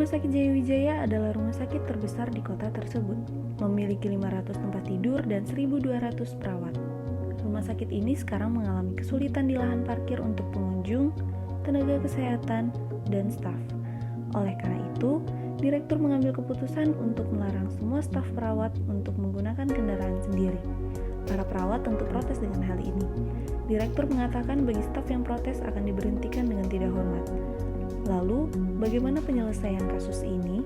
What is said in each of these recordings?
Rumah Sakit Jayawijaya adalah rumah sakit terbesar di kota tersebut, memiliki 500 tempat tidur dan 1.200 perawat. Rumah sakit ini sekarang mengalami kesulitan di lahan parkir untuk pengunjung, tenaga kesehatan, dan staf. Oleh karena itu, direktur mengambil keputusan untuk melarang semua staf perawat untuk menggunakan kendaraan sendiri. Para perawat tentu protes dengan hal ini. Direktur mengatakan bagi staf yang protes akan diberhentikan dengan tidak hormat. Lalu, bagaimana penyelesaian kasus ini?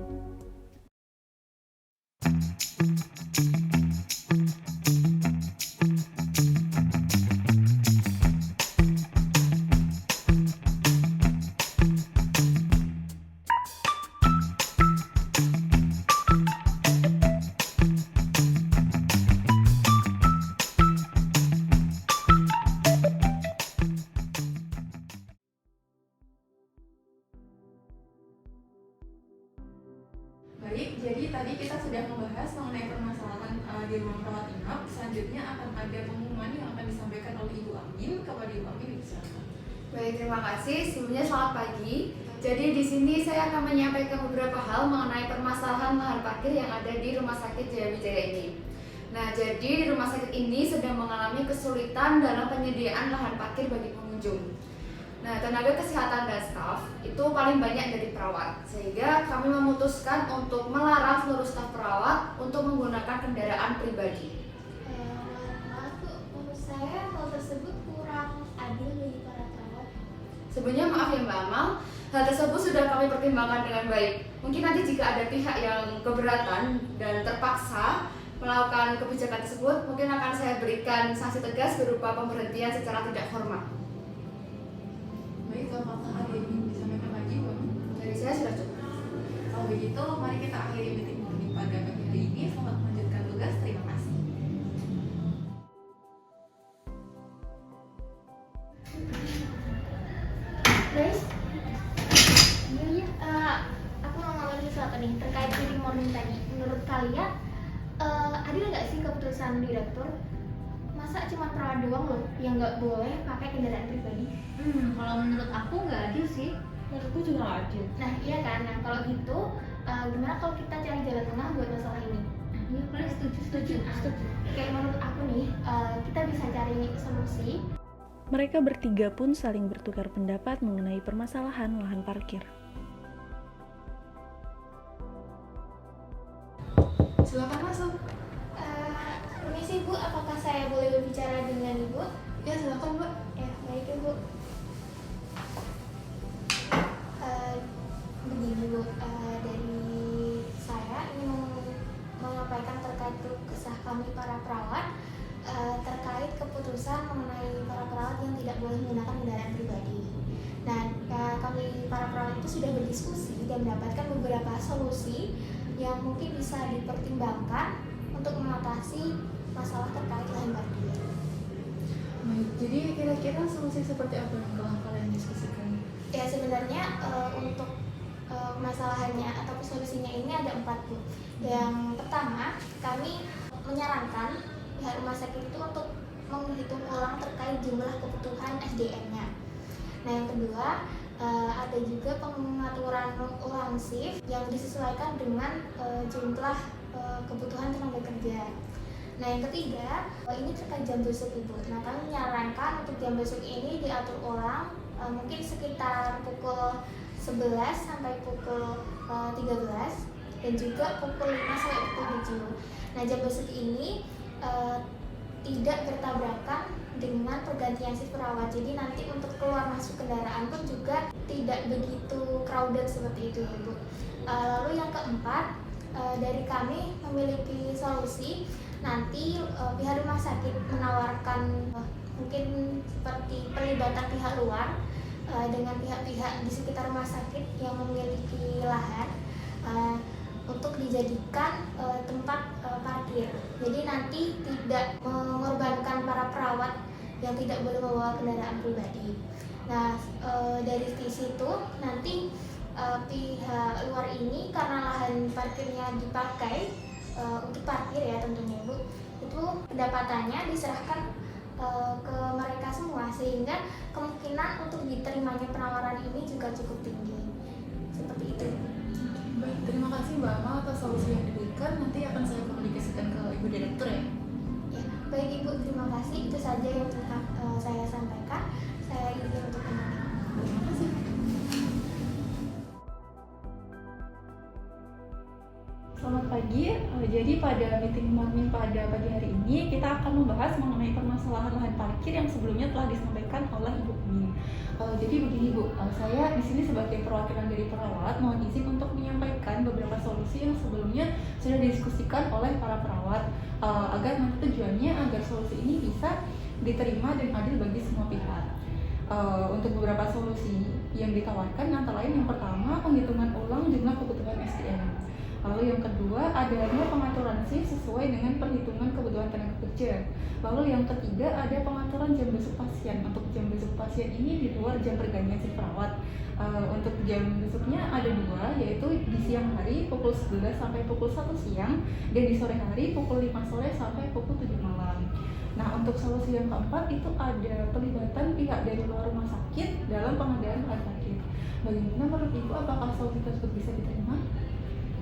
Baik, jadi tadi kita sudah membahas mengenai permasalahan di ruang rawat inap. Selanjutnya akan ada pengumuman yang akan disampaikan oleh Ibu Amin. Kepada Ibu Amin, silakan. Baik, terima kasih. Sebelumnya selamat pagi. Jadi di sini saya akan menyampaikan beberapa hal mengenai permasalahan lahan parkir yang ada di Rumah Sakit Jayawijaya ini. Nah, jadi di rumah sakit ini sedang mengalami kesulitan dalam penyediaan lahan parkir bagi pengunjung. Nah, tenaga kesehatan dan staf itu paling banyak dari perawat, sehingga kami memutuskan untuk melarang seluruh staf perawat untuk menggunakan kendaraan pribadi. Maaf Bu, menurut saya hal tersebut kurang adil bagi para perawat. Sebenarnya maaf ya Mbak Amal, hal tersebut sudah kami pertimbangkan dengan baik. Mungkin nanti jika ada pihak yang keberatan dan terpaksa melakukan kebijakan tersebut, mungkin akan saya berikan sanksi tegas berupa pemberhentian secara tidak hormat. Baik, apakah ada yang ingin disampaikan lagi, Bu Amin? Dari saya sudah cukup. Kalau begitu, mari kita akhiri meeting morning pada pagi hari ini. Selamat melanjutkan tugas. Terima kasih. Guys, aku mau ngomongin sesuatu nih terkait meeting morning tadi. Menurut kalian, adil nggak sih keputusan direktur? Masa cuma perawat doang loh yang nggak boleh pakai kendaraan pribadi? Kalau menurut aku nggak adil sih. Menurutku juga nggak adil. Nah iya kan, nah kalau gitu gimana kalau kita cari jalan tengah buat masalah ini? Iya, boleh, setuju. Kayak menurut aku nih, kita bisa cari solusi. Mereka bertiga pun saling bertukar pendapat mengenai permasalahan lahan parkir. Silakan masuk. Permisi Bu, apakah saya boleh berbicara dengan Ibu? Ya, silakan, Mbak. Ya, baik ya Bu. Begini Bu, dari saya ingin menyampaikan terkait kesah kami para perawat terkait keputusan mengenai para perawat yang tidak boleh menggunakan kendaraan pribadi. Nah, kami para perawat itu sudah berdiskusi dan mendapatkan beberapa solusi yang mungkin bisa dipertimbangkan untuk mengatasi masalah terkait lahan parkir. Baik, jadi kira-kira solusi seperti apa yang telah kalian diskusikan? Ya sebenarnya untuk masalahnya atau solusinya ini ada 4 Bu. Yang pertama, kami menyarankan pihak rumah sakit itu untuk menghitung ulang terkait jumlah kebutuhan SDM-nya. Nah yang kedua, ada juga pengaturan ulang shift yang disesuaikan dengan jumlah kebutuhan tenaga kerja. Nah yang ketiga, ini terkait jam besuk Ibu. Nah kami menyarankan untuk jam besuk ini diatur ulang mungkin sekitar pukul 11 sampai pukul 13 dan juga pukul 5 sampai pukul 7. Nah jam besuk ini tidak bertabrakan dengan pergantian shift perawat. Jadi nanti untuk keluar masuk kendaraan pun juga tidak begitu crowded seperti itu ya Bu. Lalu yang keempat, dari kami memiliki solusi. Nanti pihak rumah sakit menawarkan mungkin seperti pelibatan pihak luar dengan pihak-pihak di sekitar rumah sakit yang memiliki lahan untuk dijadikan tempat parkir. Jadi nanti tidak mengorbankan para perawat yang tidak boleh membawa kendaraan pribadi. Nah dari situ nanti pihak luar ini karena lahan parkirnya dipakai untuk parkir ya tentunya Bu, itu pendapatannya diserahkan ke mereka semua sehingga kemungkinan untuk diterimanya penawaran ini juga cukup tinggi. Seperti itu. Baik, terima kasih Mbak Amal atas solusi yang diberikan. Nanti akan saya komunikasikan ke Ibu Direktur ya. Ya, baik Ibu, terima kasih. Itu saja yang saya sampaikan. Saya izin untuk kembali. Terima kasih. Selamat pagi. Jadi pada meeting morning pada pagi hari ini kita akan membahas mengenai permasalahan lahan parkir yang sebelumnya telah disampaikan oleh Ibu Amin. Jadi begini Bu, saya di sini sebagai perwakilan dari perawat mohon izin untuk menyampaikan beberapa solusi yang sebelumnya sudah didiskusikan oleh para perawat agar nanti tujuannya agar solusi ini bisa diterima dan adil bagi semua pihak. Untuk beberapa solusi yang ditawarkan antara lain yang pertama penghitungan ulang jumlah kebutuhan SDM. Lalu yang kedua, adanya pengaturan shift sesuai dengan perhitungan kebutuhan tenaga kerja. Lalu yang ketiga, ada pengaturan jam besuk pasien. Untuk jam besuk pasien ini di luar jam pergantian si perawat. Untuk jam besuknya ada dua, yaitu di siang hari pukul 11 sampai pukul 1 siang, dan di sore hari pukul 5 sore sampai pukul 7 malam. Nah, untuk solusi yang keempat itu ada pelibatan pihak dari luar rumah sakit dalam pengadaan alat parkir. Bagaimana menurut Ibu, apakah solusi tersebut bisa diterima?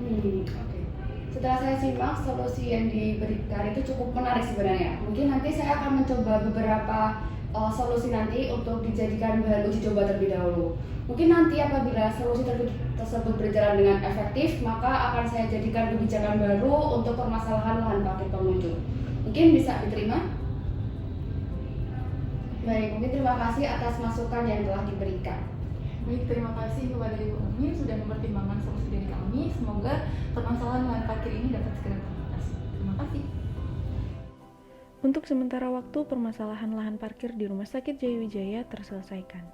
Oke. Setelah saya simak solusi yang diberikan itu cukup menarik sebenarnya. Mungkin nanti saya akan mencoba beberapa solusi nanti untuk dijadikan bahan uji coba terlebih dahulu. Mungkin nanti apabila solusi tersebut berjalan dengan efektif, maka akan saya jadikan kebijakan baru untuk permasalahan lahan parkir pengunjung. Mungkin bisa diterima? Baik, mungkin terima kasih atas masukan yang telah diberikan. Baik, terima kasih kepada Ibu Amin sudah mempertimbangkan solusi dari kami. Semoga permasalahan lahan parkir ini dapat segera teratasi. Terima kasih. Untuk sementara waktu, permasalahan lahan parkir di Rumah Sakit Jayawijaya terselesaikan.